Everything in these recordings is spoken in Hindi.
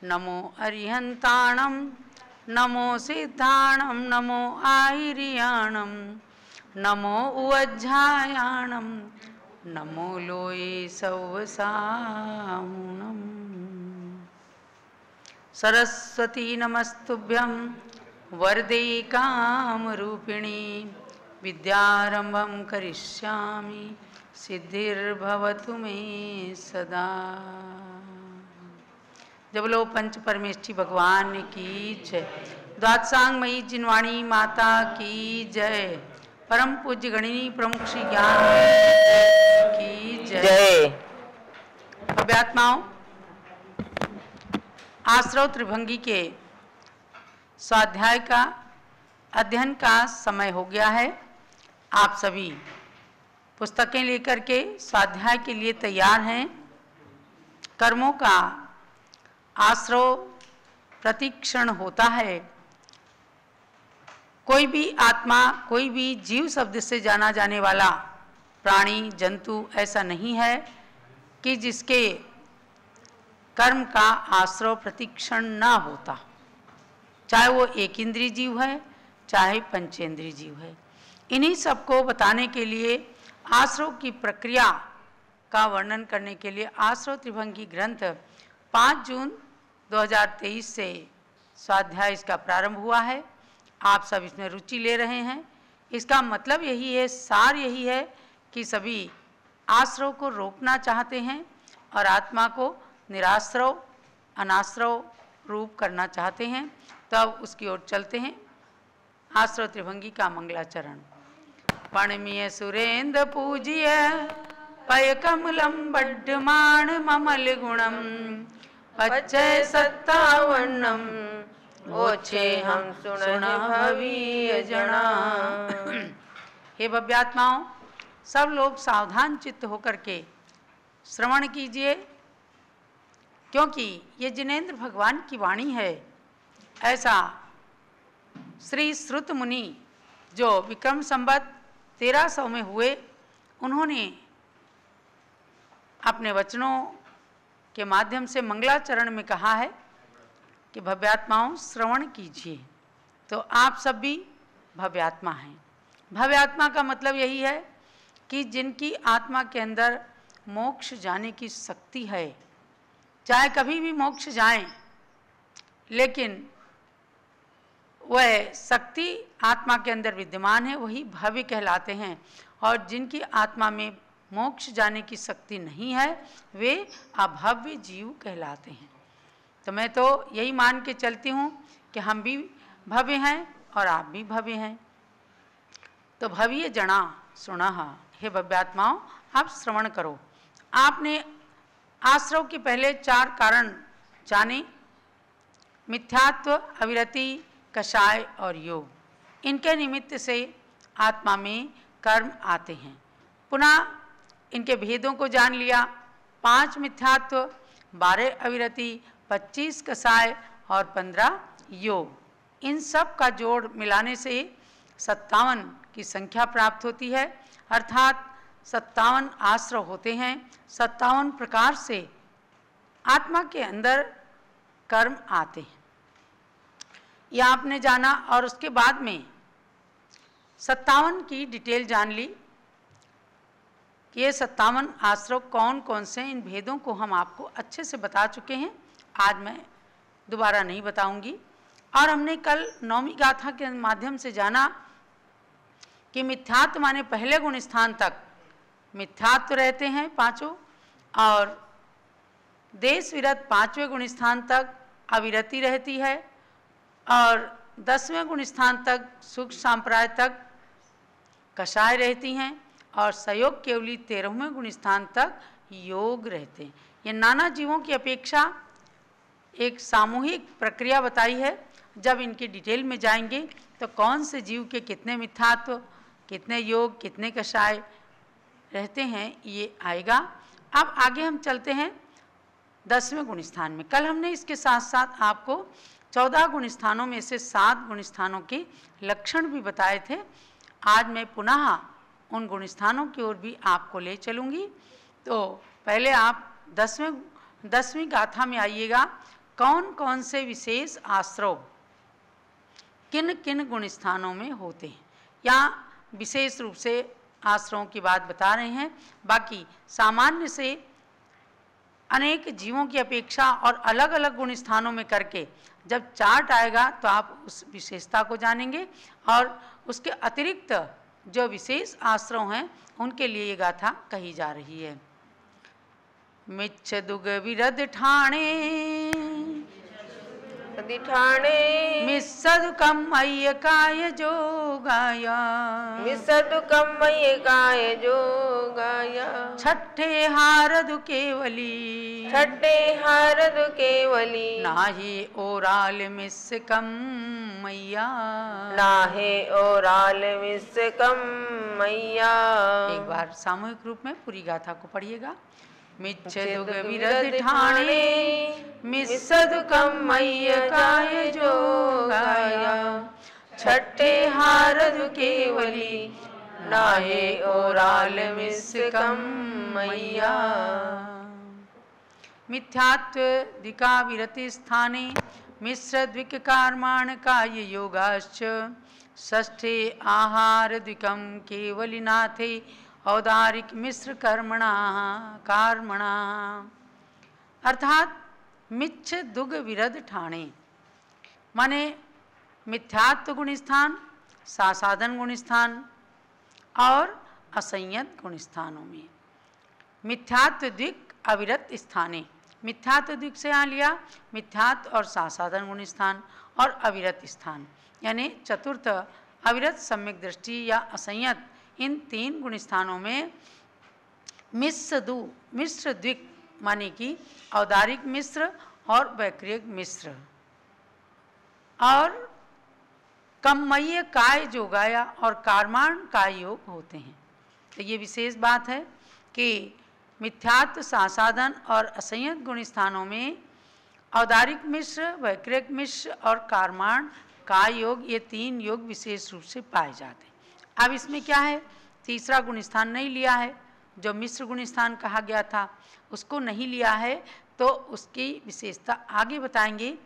नमो अरिहंताणं नमो सिद्धाणं नमो आहिर्याणं नमो उवज्झायाणं नमो लोये सौवसाहुणम्। सरस्वती नमस्तुभ्यं वरदे कामरूपिणी विद्यारंभं करिष्यामि सिद्धिर्भवतु मे सदा। जब लो पंच परमेष्ठी भगवान की जय। द्वादशांगमयी जिनवाणी माता की जय। परम पूज्य गणिनी प्रमुख श्री ज्ञान की जय। अभ्यात्माओं, आश्रव त्रिभंगी के स्वाध्याय का अध्ययन का समय हो गया है। आप सभी पुस्तकें लेकर के स्वाध्याय के लिए तैयार हैं। कर्मों का आश्रव प्रतिक्षण होता है। कोई भी आत्मा, कोई भी जीव शब्द से जाना जाने वाला प्राणी जंतु ऐसा नहीं है कि जिसके कर्म का आश्रव प्रतिक्षण ना होता, चाहे वो एक इंद्रिय जीव है चाहे पंचेंद्रिय जीव है। इन्हीं सबको बताने के लिए आश्रव की प्रक्रिया का वर्णन करने के लिए आश्रव त्रिभंगी ग्रंथ 5 जून 2023 से स्वाध्याय इसका प्रारंभ हुआ है। आप सब इसमें रुचि ले रहे हैं। इसका मतलब यही है, सार यही है कि सभी आश्रव को रोकना चाहते हैं और आत्मा को निराश्रव अनाश्रव रूप करना चाहते हैं। तब उसकी ओर चलते हैं। आश्रव त्रिभंगी का मंगलाचरण। पणमीय सुरेंद्र पूज्य पय कमलम बड्ढमाण ममल गुणम पच्चय 57 ओछे हम सुन भवीय जना। हे भव्यात्माओं, सब लोग सावधान चित्त होकर के श्रवण कीजिए, क्योंकि ये जिनेंद्र भगवान की वाणी है। ऐसा श्री श्रुत मुनि जो विक्रम संवत 1300 में हुए, उन्होंने अपने वचनों के माध्यम से मंगलाचरण में कहा है कि भव्यात्माओं श्रवण कीजिए। तो आप सब भी भव्यात्मा हैं। भव्यात्मा का मतलब यही है कि जिनकी आत्मा के अंदर मोक्ष जाने की शक्ति है। चाहे कभी भी मोक्ष जाएं, लेकिन वह शक्ति आत्मा के अंदर विद्यमान है, वही भव्य कहलाते हैं। और जिनकी आत्मा में मोक्ष जाने की शक्ति नहीं है, वे अभव्य जीव कहलाते हैं। तो मैं तो यही मान के चलती हूँ कि हम भी भव्य हैं और आप भी भव्य हैं। तो भव्य जना सुना। हे भव्यात्माओं, आप श्रवण करो। आपने आश्रव के पहले 4 कारण जाने, मिथ्यात्व, अविरति, कषाय और योग। इनके निमित्त से आत्मा में कर्म आते हैं। पुनः इनके भेदों को जान लिया। 5 मिथ्यात्व, 12 अविरति, 25 कषाय और 15 योग। इन सब का जोड़ मिलाने से 57 की संख्या प्राप्त होती है। अर्थात 57 आश्रव होते हैं। 57 प्रकार से आत्मा के अंदर कर्म आते हैं। यह आपने जाना और उसके बाद में 57 की डिटेल जान ली कि ये 57 आश्रव कौन कौन से। इन भेदों को हम आपको अच्छे से बता चुके हैं, आज मैं दोबारा नहीं बताऊंगी। और हमने कल 9वीं गाथा के माध्यम से जाना कि मिथ्यात्व माने पहले गुण स्थान तक मिथ्यात्व रहते हैं 5, और देश विरत 5वें गुण स्थान तक अविरति रहती है, और 10वें गुण स्थान तक सुख सांप्राय तक कषाय रहती हैं, और सयोग केवली 13वें गुण स्थान तक योग रहते हैं। ये नाना जीवों की अपेक्षा एक सामूहिक प्रक्रिया बताई है। जब इनकी डिटेल में जाएंगे तो कौन से जीव के कितने मिथ्यात्व, कितने योग, कितने कषाय रहते हैं, ये आएगा। अब आगे हम चलते हैं 10वें गुण स्थान में। कल हमने इसके साथ साथ आपको 14 गुण स्थानों में से 7 गुण स्थानों के लक्षण भी बताए थे। आज मैं पुनः उन गुण स्थानों की ओर भी आपको ले चलूँगी। तो पहले आप 10वीं गाथा में आइएगा। कौन कौन से विशेष आश्रव किन किन गुण स्थानों में होते हैं। यहाँ विशेष रूप से आश्रवों की बात बता रहे हैं, बाकी सामान्य से अनेक जीवों की अपेक्षा और अलग अलग गुण स्थानों में करके जब चार्ट आएगा तो आप उस विशेषता को जानेंगे और उसके अतिरिक्त जो विशेष आश्रव हैं उनके लिए ये गाथा कही जा रही है। मिच्छ दुग विरद ठाणे मिस्सदुकम मय्य काय जोगाया मिस्सदुकम मय्य काय जोगाया छठे हारदु केवली नाहे ओराल मिस्कम मैया नाहे ओराल मिस्कम मैया। एक बार सामूहिक रूप में पूरी गाथा को पढ़िएगा। मिच्छ दुग विरद ठाणे मिस्सदुकम मय्य काय जोगाया छठे हारदु केवली नाहे ओराल मिस्कम मैया। मिथ्यात्व दिका विरति स्थाने मिश्र द्विक कर्माण काय योगाश्च षष्ठे आहार द्विकम केवलिनाथे औदारिक मिश्र कर्मणा कर्मणा। अर्थात मिच्छ दुग विरद ठाणे माने मिथ्यात्व गुण स्थान, सासाधन गुण स्थान और असंयत गुण स्थानों में। मिथ्यात्व द्विक अविरत स्थाने, मिथ्यात्व द्विक से यहाँ लिया मिथ्यात्व और सासाधन गुण स्थान और अविरत स्थान, यानी चतुर्थ अविरत सम्यक दृष्टि या असंयत, इन तीन गुण स्थानों में मिश्र द्विक माने कि औदारिक मिश्र और वैक्रियक मिश्र और कम्मय्य काय जोगाया और कार्माण काय योग होते हैं। तो ये विशेष बात है कि मिथ्यात्व, सासाधन और असंयत गुण स्थानों में औदारिक मिश्र, वैक्रियक मिश्र और कार्माण काय योग, ये तीन योग विशेष रूप से पाए जाते हैं। अब इसमें क्या है, तीसरा गुण स्थान नहीं लिया है, जो मिश्र गुण स्थान कहा गया था उसको नहीं लिया है, तो उसकी विशेषता आगे बताएंगे।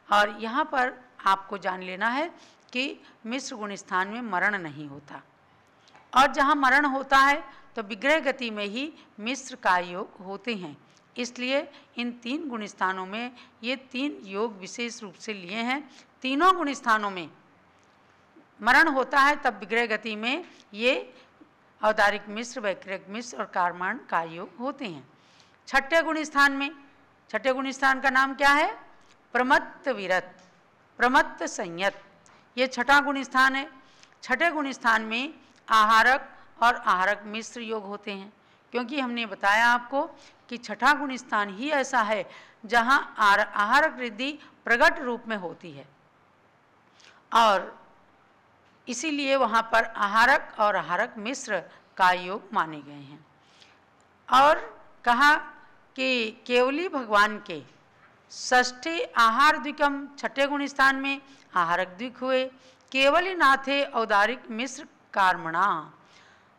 और यहाँ पर आपको जान लेना है कि मिश्र गुण स्थान में मरण नहीं होता, और जहाँ मरण होता है तो विग्रह गति में ही मिश्र काय योग होते हैं। इसलिए इन तीन गुण स्थानों में ये तीन योग विशेष रूप से लिए हैं। तीनों गुण स्थानों में मरण होता है तब विग्रह गति में ये औदारिक मिश्र, वैक्रियक मिश्र और कार्माण काय योग होते हैं। छठे गुण स्थान में, छठे गुण स्थान का नाम क्या है, प्रमत्त विरत, प्रमत्त संयत, ये छठा गुण स्थान है। छठे गुण स्थान में आहारक और आहारक मिश्र योग होते हैं, क्योंकि हमने बताया आपको कि छठा गुण स्थान ही ऐसा है जहाँ आहारक वृद्धि प्रकट रूप में होती है, और इसीलिए वहाँ पर आहारक और आहारक मिश्र का योग माने गए हैं। और कहा कि केवली भगवान के षष्ठे आहार द्विकम, छठे गुण स्थान में आहारक द्विक हुए, केवली नाथे औदारिक मिश्र कार्मणा,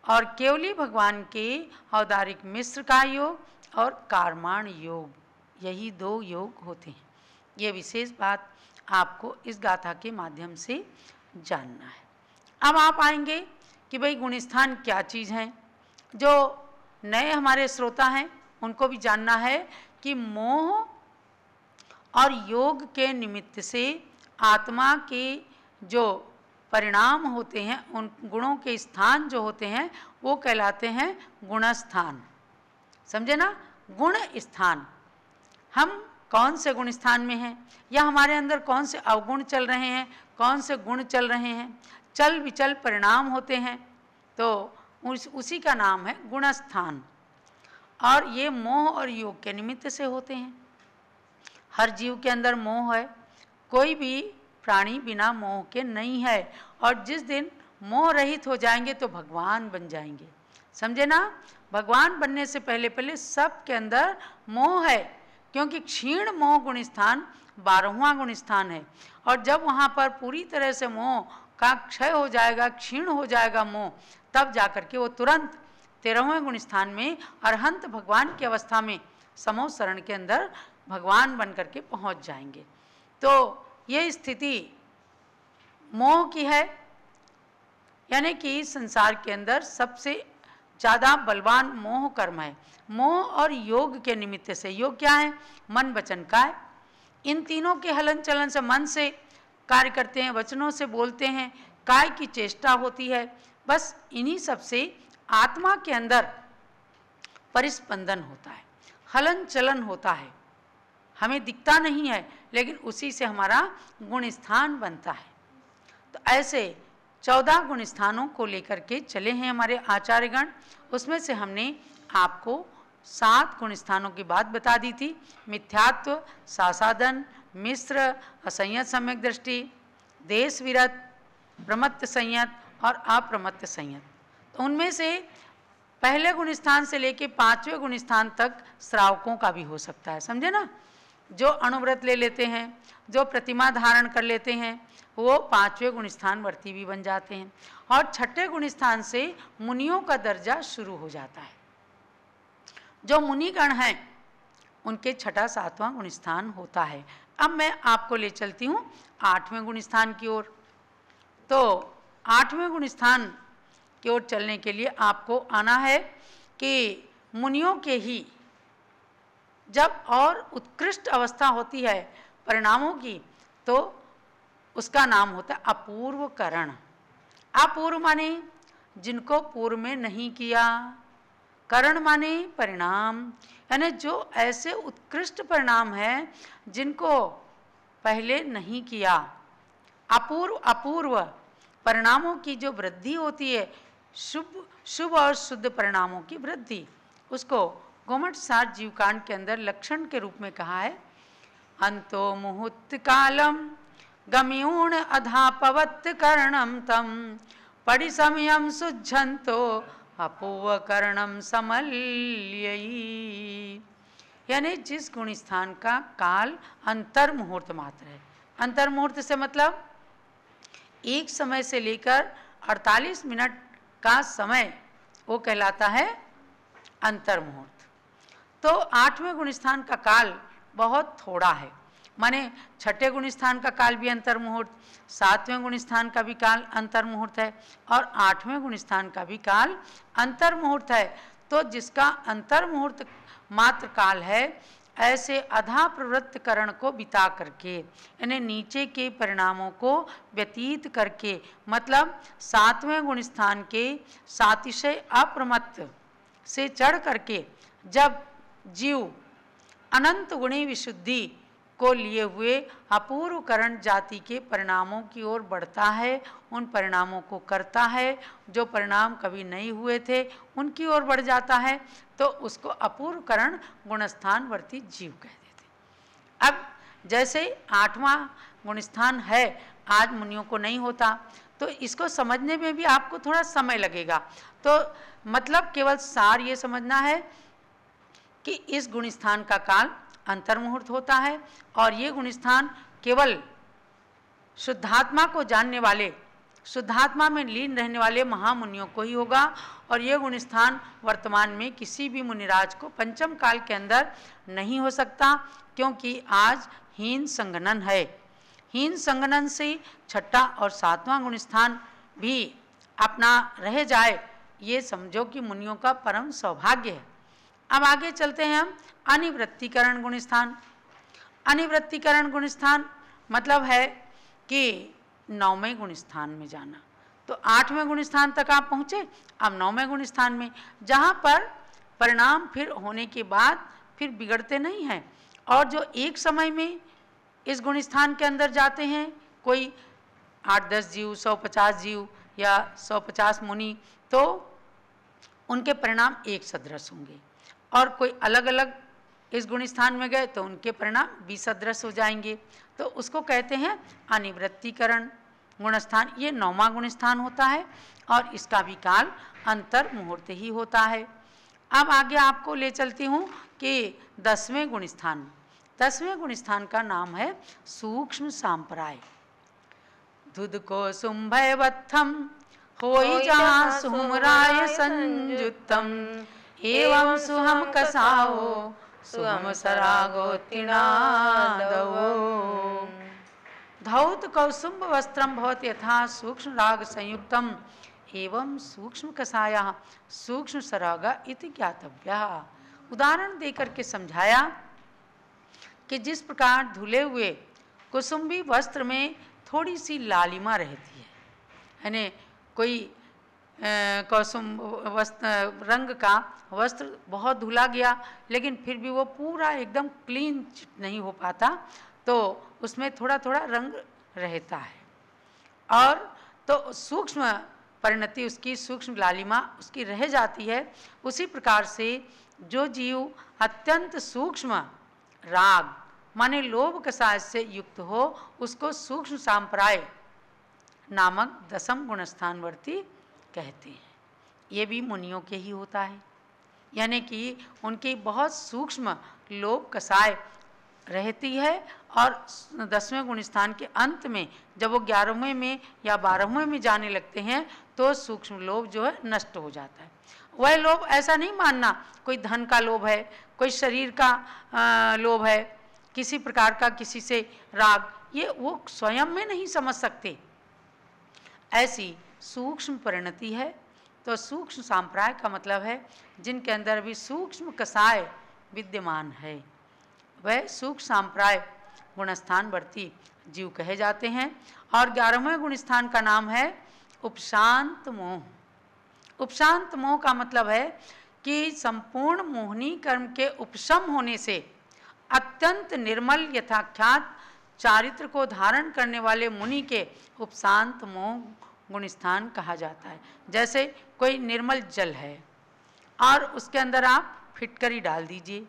और केवली भगवान के औदारिक मिश्र का योग और कार्माण योग, यही दो योग होते हैं। ये विशेष बात आपको इस गाथा के माध्यम से जानना है। अब आप आएंगे कि भाई गुणस्थान क्या चीज़ हैं। जो नए हमारे श्रोता हैं उनको भी जानना है कि मोह और योग के निमित्त से आत्मा के जो परिणाम होते हैं, उन गुणों के स्थान जो होते हैं वो कहलाते हैं गुणस्थान। समझे ना, गुण स्थान। हम कौन से गुण स्थान में हैं, या हमारे अंदर कौन से अवगुण चल रहे हैं, कौन से गुण चल रहे हैं, चल विचल परिणाम होते हैं, तो उसी का नाम है गुणस्थान। और ये मोह और योग के निमित्त से होते हैं। हर जीव के अंदर मोह है, कोई भी प्राणी बिना मोह के नहीं है, और जिस दिन मोह रहित हो जाएंगे तो भगवान बन जाएंगे। समझे ना, भगवान बनने से पहले पहले सब के अंदर मोह है, क्योंकि क्षीण मोह गुण स्थान 12वां गुण स्थान है, और जब वहाँ पर पूरी तरह से मोह का क्षय हो जाएगा, क्षीण हो जाएगा मोह, तब जाकर के वो तुरंत 13वें गुण स्थान में अरहंत भगवान की अवस्था में समोह शरण के अंदर भगवान बन करके पहुँच जाएंगे। तो ये स्थिति मोह की है, यानी कि संसार के अंदर सबसे ज़्यादा बलवान मोह कर्म है। मोह और योग के निमित्त से, योग क्या है? मन वचन काय। इन तीनों के हलन चलन से मन से कार्य करते हैं, वचनों से बोलते हैं, काय की चेष्टा होती है। बस इन्हीं सब से आत्मा के अंदर परिस्पंदन होता है, हलन चलन होता है। हमें दिखता नहीं है, लेकिन उसी से हमारा गुण स्थान बनता है। तो ऐसे 14 गुण स्थानों को लेकर के चले हैं हमारे आचार्यगण। उसमें से हमने आपको 7 गुण स्थानों की बात बता दी थी। मिथ्यात्व, सासादन, मिश्र, असंयत सम्यक दृष्टि, देश विरत, प्रमत्त संयत और अप्रमत्त संयत। तो उनमें से पहले गुण स्थान से लेके 5वें गुण स्थान तक श्रावकों का भी हो सकता है, समझे ना। जो अणुव्रत ले लेते हैं, जो प्रतिमा धारण कर लेते हैं, वो 5वें गुण स्थान वर्ती भी बन जाते हैं। और 6ठे गुण स्थान से मुनियों का दर्जा शुरू हो जाता है। जो मुनिगण हैं उनके 6ठा 7वां गुण स्थान होता है। अब मैं आपको ले चलती हूँ 8वें गुण स्थान की ओर। तो 8वें गुण स्थान की ओर चलने के लिए आपको आना है कि मुनियों के ही जब और उत्कृष्ट अवस्था होती है परिणामों की, तो उसका नाम होता है अपूर्व करण। अपूर्व माने जिनको पूर्व में नहीं किया, करण माने परिणाम, यानी जो ऐसे उत्कृष्ट परिणाम हैं जिनको पहले नहीं किया। अपूर्व परिणामों की जो वृद्धि होती है, शुभ और शुद्ध परिणामों की वृद्धि, उसको गोमठ सार जीवकांड के अंदर लक्षण के रूप में कहा है। अंतो मुहूर्त कालम गम्यूण अधापवत् करणम तम परिसमयम सुझंतो अपूर्व करणम समल्ययी। यानी जिस गुण स्थान का काल अंतर मुहूर्त मात्र है। अंतर मुहूर्त से मतलब एक समय से लेकर 48 मिनट का समय, वो कहलाता है अंतर मुहूर्त। तो 8वें गुण स्थान का काल बहुत थोड़ा है, माने 6ठे गुण स्थान का काल भी अंतर मुहूर्त, 7वें गुण स्थान का भी काल अंतर मुहूर्त है और 8वें गुण स्थान का भी काल अंतर मुहूर्त है। तो जिसका अंतर मुहूर्त मात्र काल है, ऐसे अधा प्रवृत्त करण को बिता करके, यानी नीचे के परिणामों को व्यतीत करके, मतलब 7वें गुण स्थान के सातिशय अप्रमत्त से चढ़ करके जब जीव अनंत गुणी विशुद्धि को लिए हुए अपूर्व करण जाति के परिणामों की ओर बढ़ता है, उन परिणामों को करता है, जो परिणाम कभी नहीं हुए थे उनकी ओर बढ़ जाता है, तो उसको अपूर्व करण गुणस्थानवर्ती जीव कह देते। अब जैसे 8वां गुणस्थान है, आज मुनियों को नहीं होता, तो इसको समझने में भी आपको थोड़ा समय लगेगा। तो मतलब केवल सार ये समझना है कि इस गुणस्थान का काल अंतर मुहूर्त होता है और ये गुणस्थान केवल शुद्धात्मा को जानने वाले, शुद्धात्मा में लीन रहने वाले महामुनियों को ही होगा। और ये गुणस्थान वर्तमान में किसी भी मुनिराज को पंचम काल के अंदर नहीं हो सकता, क्योंकि आज हीन संगनन है। हीन संगनन से 6ठा और 7वां गुणस्थान भी अपना रह जाए, ये समझो कि मुनियों का परम सौभाग्य है। अब आगे चलते हैं हम अनिवृत्तिकरण गुणस्थान। अनिवृत्तिकरण गुणस्थान मतलब है कि 9वें गुणस्थान में जाना। तो 8वें गुणस्थान तक आप पहुँचे, अब 9वें गुणस्थान में, जहाँ पर परिणाम फिर होने के बाद फिर बिगड़ते नहीं हैं, और जो एक समय में इस गुणस्थान के अंदर जाते हैं, कोई 8-10 जीव, 150 जीव या 150 मुनि, तो उनके परिणाम एक सदृश होंगे। और कोई अलग अलग इस गुणस्थान में गए तो उनके परिणाम विसदृश हो जाएंगे। तो उसको कहते हैं अनिवृत्तिकरण गुणस्थान। ये 9वां गुणस्थान होता है और इसका भी काल अंतर मुहूर्त ही होता है। अब आगे आपको ले चलती हूँ कि 10वें गुणस्थान। 10वें गुणस्थान का नाम है सूक्ष्म सांप्राय। धुद को सुंभयवत्थम होई जहाँ सुमराय संयुक्तम एवं सुहम कसाओ शुभम सरागोत्तीर्णा दवो। धौत कौसुम्ब वस्त्रम भवति यथा सूक्ष्म राग संयुक्तम एवं सूक्ष्म कसाया सूक्ष्म सराग इति ज्ञातव्यः। उदाहरण देकर के समझाया कि जिस प्रकार धुले हुए कुसुम्बी वस्त्र में थोड़ी सी लालिमा रहती है, यानी कोई कौसुम्ब वस्त्र रंग का वस्त्र बहुत धुला गया लेकिन फिर भी वो पूरा एकदम क्लीन नहीं हो पाता, तो उसमें थोड़ा थोड़ा रंग रहता है, और तो सूक्ष्म परिणति उसकी, सूक्ष्म लालिमा उसकी रह जाती है। उसी प्रकार से जो जीव अत्यंत सूक्ष्म राग माने लोभ कसाय से युक्त हो, उसको सूक्ष्म सांप्राय नामक दसम गुणस्थानवर्ती कहते हैं। ये भी मुनियों के ही होता है, यानी कि उनकी बहुत सूक्ष्म लोभ कसाय रहती है, और 10वें गुणस्थान के अंत में जब वो 11वें में या 12वें में जाने लगते हैं तो सूक्ष्म लोभ जो है नष्ट हो जाता है। वह लोभ ऐसा नहीं मानना कोई धन का लोभ है, कोई शरीर का लोभ है, किसी प्रकार का किसी से राग, ये वो स्वयं में नहीं समझ सकते, ऐसी सूक्ष्म परिणति है। तो सूक्ष्म सांप्राय का मतलब है जिनके अंदर भी सूक्ष्म कसाय विद्यमान है, वह सूक्ष्म सांप्राय गुणस्थानवर्ती जीव कहे जाते हैं। और 11वें गुणस्थान का नाम है उपशांत मोह। उपशांत मोह का मतलब है कि संपूर्ण मोहनी कर्म के उपशम होने से अत्यंत निर्मल यथाख्यात चारित्र को धारण करने वाले मुनि के उपशांत मोह गुणस्थान कहा जाता है। जैसे कोई निर्मल जल है और उसके अंदर आप फिटकरी डाल दीजिए,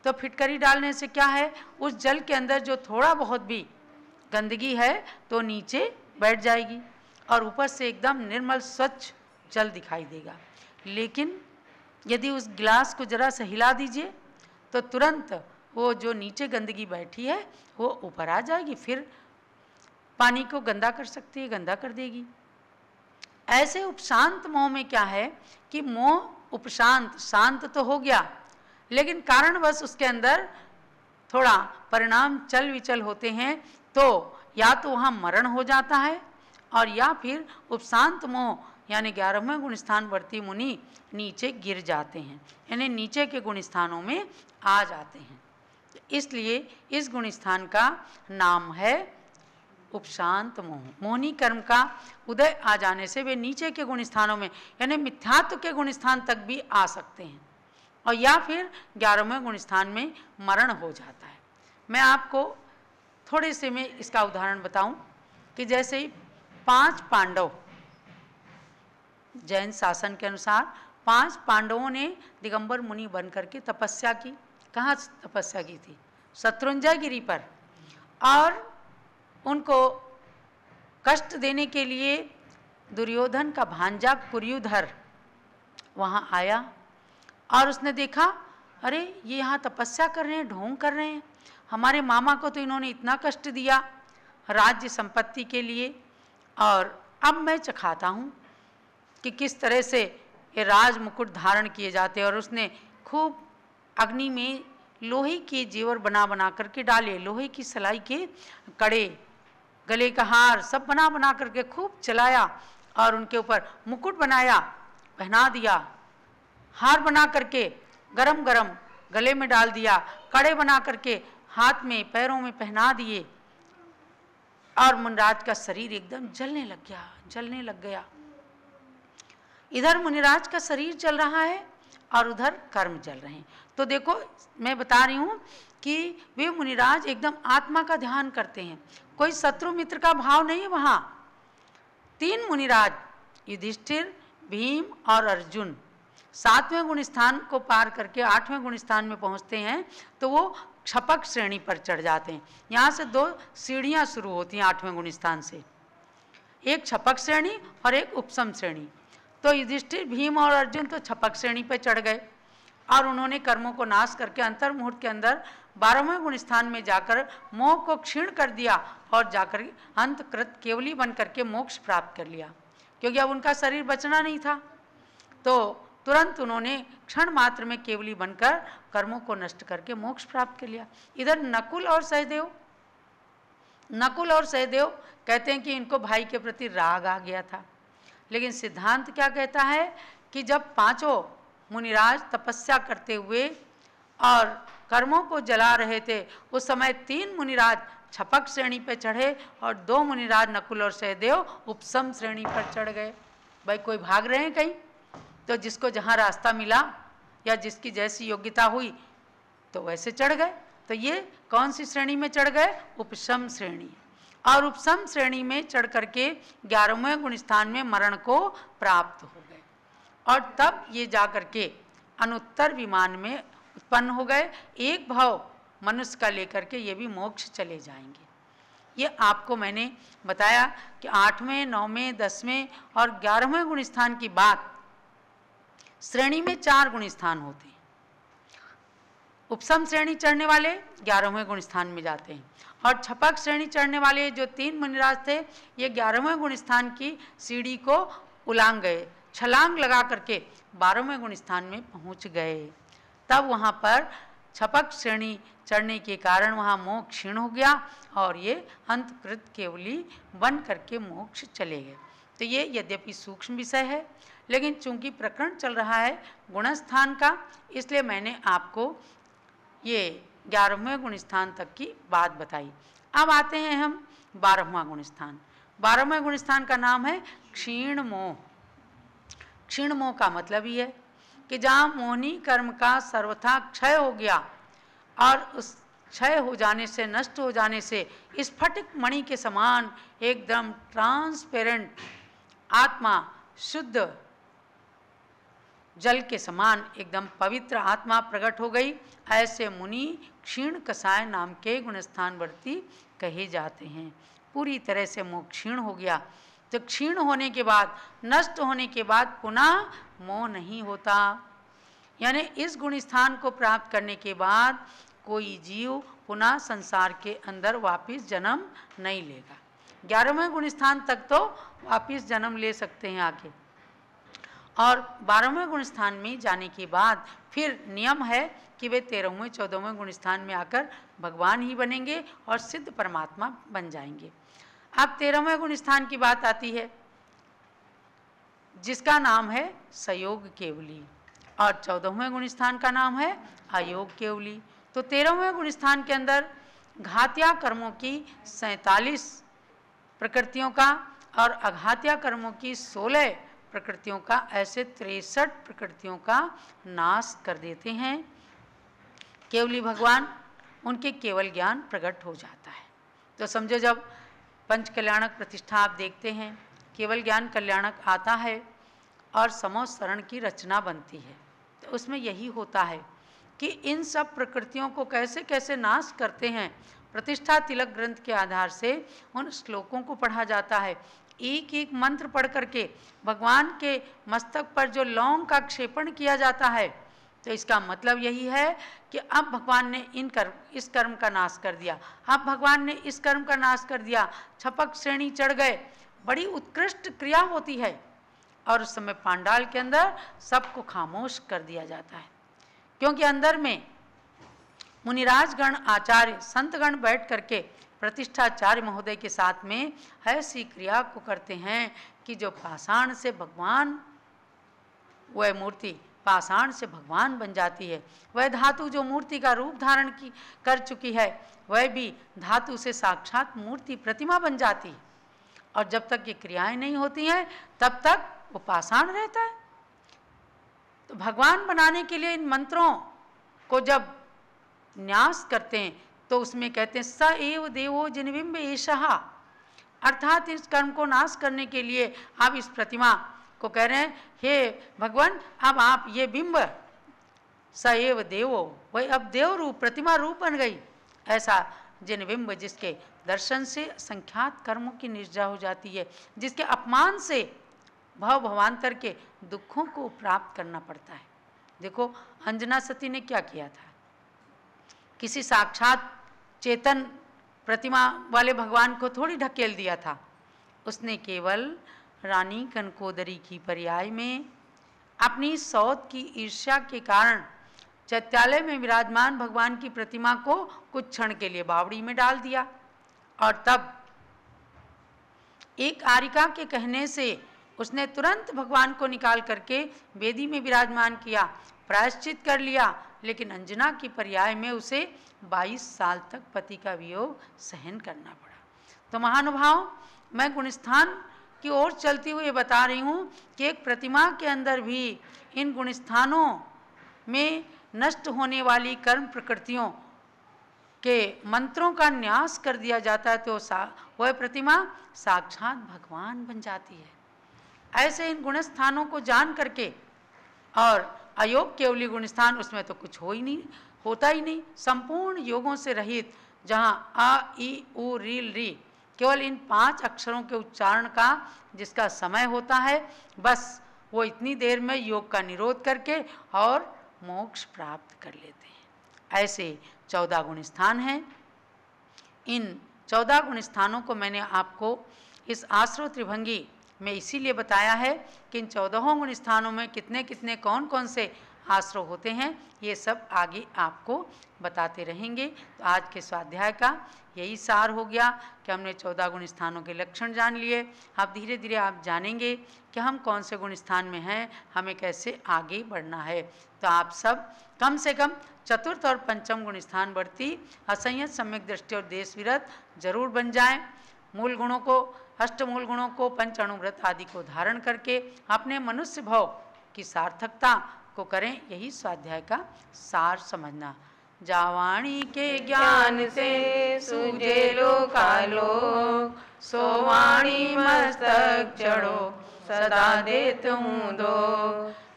तो फिटकरी डालने से क्या है, उस जल के अंदर जो थोड़ा बहुत भी गंदगी है तो नीचे बैठ जाएगी और ऊपर से एकदम निर्मल स्वच्छ जल दिखाई देगा। लेकिन यदि उस गिलास को जरा सा हिला दीजिए तो तुरंत वो जो नीचे गंदगी बैठी है वो ऊपर आ जाएगी, फिर पानी को गंदा कर सकती है, गंदा कर देगी। ऐसे उपशांत मोह में क्या है कि मोह उपशांत, शांत तो हो गया लेकिन कारणवश उसके अंदर थोड़ा परिणाम चल विचल होते हैं, तो या तो वहाँ मरण हो जाता है और या फिर उपशांत मोह यानी 11वें गुणस्थानवर्ती मुनि नीचे गिर जाते हैं, यानी नीचे के गुणस्थानों में आ जाते हैं। इसलिए इस गुणस्थान का नाम है उपशांत मोह। मोहनी कर्म का उदय आ जाने से वे नीचे के गुणस्थानों में यानी मिथ्यात्व के गुणस्थान तक भी आ सकते हैं, और या फिर 11वें गुणस्थान में मरण हो जाता है। मैं आपको थोड़े से में इसका उदाहरण बताऊं कि जैसे ही 5 पांडव, जैन शासन के अनुसार 5 पांडवों ने दिगंबर मुनि बन करके तपस्या की। कहाँ तपस्या की थी? शत्रुंजय गिरी पर। और उनको कष्ट देने के लिए दुर्योधन का भांजा कुरुधर वहाँ आया और उसने देखा, अरे ये यहाँ तपस्या कर रहे हैं, ढोंग कर रहे हैं, हमारे मामा को तो इन्होंने इतना कष्ट दिया राज्य संपत्ति के लिए, और अब मैं चखाता हूँ कि किस तरह से ये राज मुकुट धारण किए जाते हैं। और उसने खूब अग्नि में लोहे के जेवर बना बना करके डाले, लोहे की सलाई के कड़े, गले का हार सब बना बना करके खूब चलाया और उनके ऊपर मुकुट बनाया, पहना दिया, हार बना करके गरम गरम गले में डाल दिया, कड़े बना करके हाथ में पैरों में पहना दिए, और मुनिराज का शरीर एकदम जलने लग गया, जलने लग गया। इधर मुनिराज का शरीर जल रहा है और उधर कर्म जल रहे हैं। तो देखो मैं बता रही हूँ कि वे मुनिराज एकदम आत्मा का ध्यान करते हैं, कोई शत्रु मित्र का भाव नहीं है वहाँ। 3 मुनिराज युधिष्ठिर, भीम और अर्जुन 7वें गुणस्थान को पार करके 8वें गुणस्थान में पहुँचते हैं तो वो क्षपक श्रेणी पर चढ़ जाते हैं। यहाँ से 2 सीढ़ियाँ शुरू होती हैं 8वें गुणस्थान से, एक क्षपक श्रेणी और एक उपसम श्रेणी। तो युधिष्ठिर, भीम और अर्जुन तो क्षपक श्रेणी पर चढ़ गए और उन्होंने कर्मों को नाश करके अंतर मुहूर्त के अंदर 12वें गुणस्थान में जाकर मोह को क्षीण कर दिया और जाकर अंतकृत केवली बन करके मोक्ष प्राप्त कर लिया, क्योंकि अब उनका शरीर बचना नहीं था। तो तुरंत उन्होंने क्षण मात्र में केवली बनकर कर्मों को नष्ट करके मोक्ष प्राप्त कर लिया। इधर नकुल और सहदेव कहते हैं कि इनको भाई के प्रति राग आ गया था, लेकिन सिद्धांत क्या कहता है कि जब पांचों मुनिराज तपस्या करते हुए और कर्मों को जला रहे थे, उस समय 3 मुनिराज छपक श्रेणी पर चढ़े और 2 मुनिराज नकुल और सहदेव उपसम श्रेणी पर चढ़ गए। भाई कोई भाग रहे हैं कहीं, तो जिसको जहाँ रास्ता मिला या जिसकी जैसी योग्यता हुई तो वैसे चढ़ गए। तो ये कौन सी श्रेणी में चढ़ गए? उपसम श्रेणी। और उपसम श्रेणी में चढ़ करके 11वें गुण स्थान में मरण को प्राप्त हो गए, और तब ये जा करके अनुत्तर विमान में उत्पन्न हो गए। एक भाव मनुष्य का लेकर के ये भी मोक्ष चले जाएंगे। ये आपको मैंने बताया कि 8वें, 9वें, 10वें और 11वें गुण स्थान की बात, श्रेणी में 4 गुण स्थान होते हैं। उपसम श्रेणी चढ़ने वाले 11वें गुण स्थान में जाते हैं, और छपक श्रेणी चढ़ने वाले जो 3 मुनिराज थे, ये 11वें गुण स्थान की सीढ़ी को उलांग गए, छलांग लगा करके 12वें गुण स्थान में पहुंच गए। तब वहाँ पर छपक श्रेणी चढ़ने के कारण वहाँ मोक्ष क्षीण हो गया और ये अंतकृत केवली बन करके मोक्ष चले गए। तो ये यद्यपि सूक्ष्म विषय है, लेकिन चूंकि प्रकरण चल रहा है गुणस्थान का, इसलिए मैंने आपको ये 11वें गुण स्थान तक की बात बताई। अब आते हैं हम 12वां गुण स्थान। 12वें गुण स्थान का नाम है क्षीण मोह। क्षीण मोह का मतलब ही है कि जहाँ मोहनी कर्म का सर्वथा क्षय हो गया और उस क्षय हो जाने से, नष्ट हो जाने से स्फटिक मणि के समान एकदम ट्रांसपेरेंट आत्मा, शुद्ध जल के समान एकदम पवित्र आत्मा प्रकट हो गई, ऐसे मुनि क्षीण कसाय नाम के गुणस्थानवर्ती कहे जाते हैं। पूरी तरह से मोह क्षीण हो गया। तो क्षीण होने के बाद, नष्ट होने के बाद पुनः मोह नहीं होता, यानी इस गुण स्थान को प्राप्त करने के बाद कोई जीव पुनः संसार के अंदर वापिस जन्म नहीं लेगा। 11वें गुण स्थान तक तो वापिस जन्म ले सकते हैं आके, और 12वें गुण स्थान में जाने के बाद फिर नियम है कि वे 13वें 14वें गुण स्थान में आकर भगवान ही बनेंगे और सिद्ध परमात्मा बन जाएंगे। अब 13वें गुण स्थान की बात आती है, जिसका नाम है सयोग केवली, और 14वें गुण स्थान का नाम है अयोग केवली। तो 13वें गुण स्थान के अंदर घात्या कर्मों की 47 प्रकृतियों का और अघात्या कर्मों की 16 प्रकृतियों का, ऐसे 63 प्रकृतियों का नाश कर देते हैं केवली भगवान। उनके केवल ज्ञान प्रकट हो जाता है। तो समझो जब पंच कल्याणक प्रतिष्ठा आप देखते हैं, केवल ज्ञान कल्याणक आता है और समोसरण की रचना बनती है, तो उसमें यही होता है कि इन सब प्रकृतियों को कैसे कैसे नाश करते हैं। प्रतिष्ठा तिलक ग्रंथ के आधार से उन श्लोकों को पढ़ा जाता है। एक एक मंत्र पढ़ करके भगवान के मस्तक पर जो लौंग का क्षेपण किया जाता है, तो इसका मतलब यही है कि अब भगवान ने इस कर्म का नाश कर दिया, अब भगवान ने इस कर्म का नाश कर दिया, छपक श्रेणी चढ़ गए। बड़ी उत्कृष्ट क्रिया होती है, और उस समय पांडाल के अंदर सबको खामोश कर दिया जाता है, क्योंकि अंदर में मुनिराजगण, आचार्य, संतगण बैठ करके प्रतिष्ठाचार्य महोदय के साथ में ऐसी क्रिया को करते हैं कि जो पाषाण से भगवान, वह मूर्ति पाषाण से भगवान बन जाती है। वह धातु जो मूर्ति का रूप धारण कर चुकी है, वह भी धातु से साक्षात मूर्ति प्रतिमा बन जाती है, और जब तक ये क्रियाएं नहीं होती हैं तब तक वो पाषाण रहता है। तो भगवान बनाने के लिए इन मंत्रों को जब न्यास करते हैं तो उसमें कहते हैं स एव देवो जिनबिंब एषः, अर्थात इस कर्म को नाश करने के लिए आप इस प्रतिमा को कह रहे हैं, हे भगवान अब आप ये बिंब, स एव देवो, वही अब देव रूप प्रतिमा रूप बन गई। ऐसा जिनबिंब जिसके दर्शन से संख्यात कर्मों की निर्जा हो जाती है, जिसके अपमान से भव भवांतर के दुखों को प्राप्त करना पड़ता है। देखो अंजना सती ने क्या किया था, किसी साक्षात चेतन प्रतिमा वाले भगवान को थोड़ी ढकेल दिया था, उसने केवल रानी कनकोदरी की पर्याय में अपनी सौत की ईर्ष्या के कारण चैत्यालय में विराजमान भगवान की प्रतिमा को कुछ क्षण के लिए बावड़ी में डाल दिया और तब एक आरिका के कहने से उसने तुरंत भगवान को निकाल करके वेदी में विराजमान किया, प्रायश्चित कर लिया। लेकिन अंजना की पर्याय में उसे 22 साल तक पति का वियोग सहन करना पड़ा। तो महानुभाव, मैं गुणस्थान की ओर चलती हुई बता रही हूँ कि एक प्रतिमा के अंदर भी इन गुणस्थानों में नष्ट होने वाली कर्म प्रकृतियों के मंत्रों का न्यास कर दिया जाता है तो वह प्रतिमा साक्षात भगवान बन जाती है। ऐसे इन गुणस्थानों को जान करके, और अयोग केवली गुणस्थान, उसमें तो कुछ होता ही नहीं, संपूर्ण योगों से रहित, जहाँ अ ई उ रील री केवल इन 5 अक्षरों के उच्चारण का जिसका समय होता है, बस वो इतनी देर में योग का निरोध करके और मोक्ष प्राप्त कर लेते हैं। ऐसे 14 गुणस्थान हैं। इन 14 गुणस्थानों को मैंने आपको इस आश्रव त्रिभंगी में इसीलिए बताया है कि इन 14 गुणस्थानों में कितने कितने कौन कौन से आश्रव होते हैं, ये सब आगे आपको बताते रहेंगे। तो आज के स्वाध्याय का यही सार हो गया कि हमने 14 गुणस्थानों के लक्षण जान लिए। अब धीरे धीरे आप जानेंगे कि हम कौन से गुणस्थान में हैं, हमें कैसे आगे बढ़ना है। तो आप सब कम से कम चतुर्थ और पंचम गुणस्थान वर्ती असंयत, सम्यक दृष्टि और देश विरत जरूर बन जाएं। मूल गुणों को, अष्टमूल गुणों को, पंच अणुव्रत आदि को धारण करके अपने मनुष्य भाव की सार्थकता को करें। यही स्वाध्याय का सार समझना। जावाणी के ज्ञान से सूझे लोकालोक, सोवाणी मस्तक चढ़ो सदा देत हूँ दो।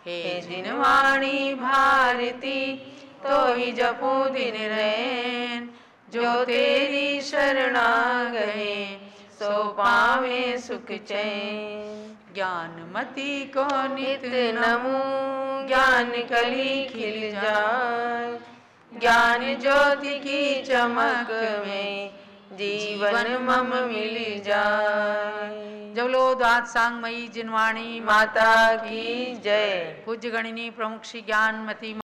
हे जिनवाणी भारती तो ही जपो दिन रैन, जो तेरी शरणा गए सो पावे सुख चैन। ज्ञानमती को नित नमो, ज्ञान कली खिल जाए, ज्ञान ज्योति की चमक में जीवन मम मिल जाए। जब लो दात सांगमयी जिनवाणी माता की जय। पूज्य गणिनी प्रमुख श्री ज्ञानमती